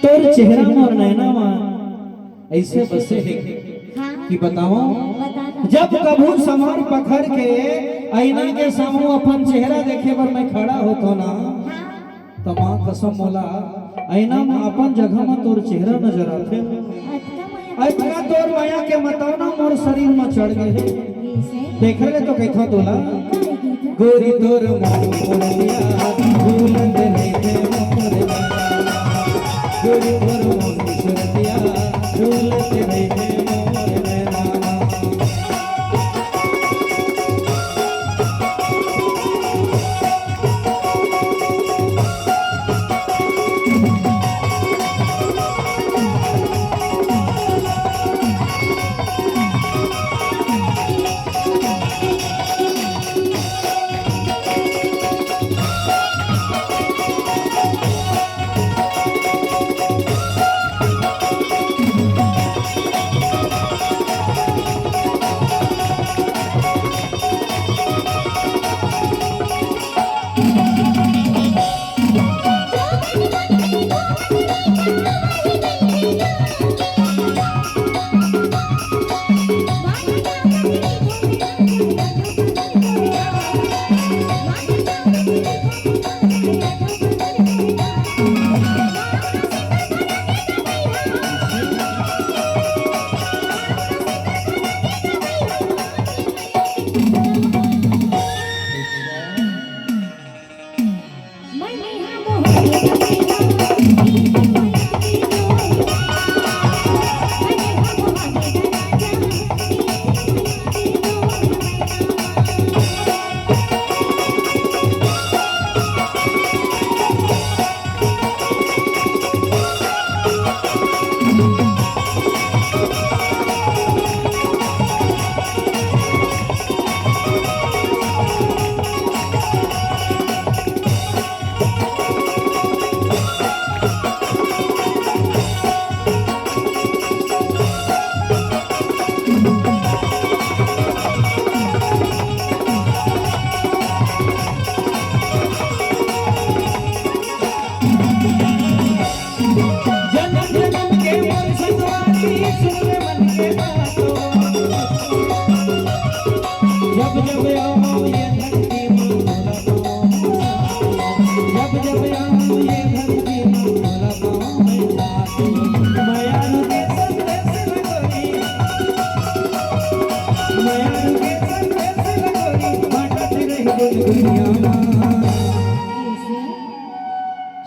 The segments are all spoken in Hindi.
तोर चेहरा और नैना में ऐसे बसे है कि बताओ जब कभू समर पखर के आईना के सामने अपन चेहरा देखे पर मैं खड़ा होतो ना तो मां कसम मोला आईना में अपन जगह में तोर चेहरा नजर आते अच्छा तोर माया के बताओ ना मोर शरीर में चढ़ गए देख ले तो कैथा तोला गोरी तोर मन मोरलिया भूलत नहीं थे मोर गोरी तोर मन मोरलिया भूलत नहीं थे मोर नैना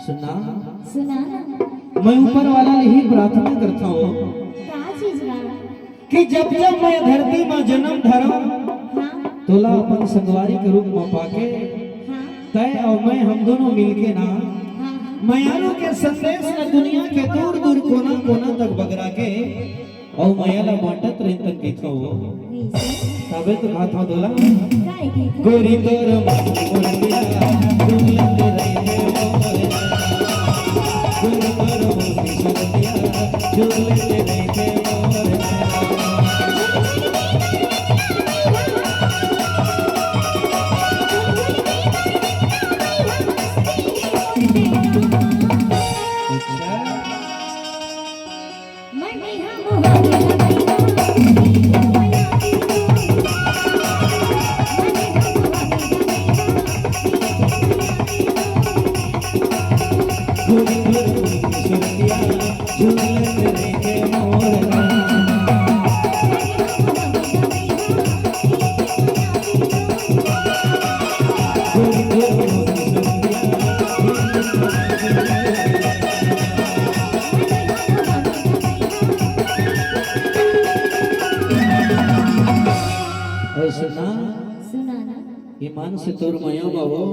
सुना सुना मैं ऊपर वाला यही प्रार्थना करता हूँ कि जब जब मैं धरती में जन्म धरा तोला अपन संगवारी के रूप में पाके तय और मैं हम दोनों मिलके ना मयालों के संदेश न दुनिया के दूर दूर कोना कोना तक बगरा के और मयाला बांटत रहतन की थो तबे तो कहा था दोला गोरी तोर मन मोरलिया भूलत रही मोर गोरी तोर मन मोरलिया भूलत रही मोर ईमान से तोर माया बाबो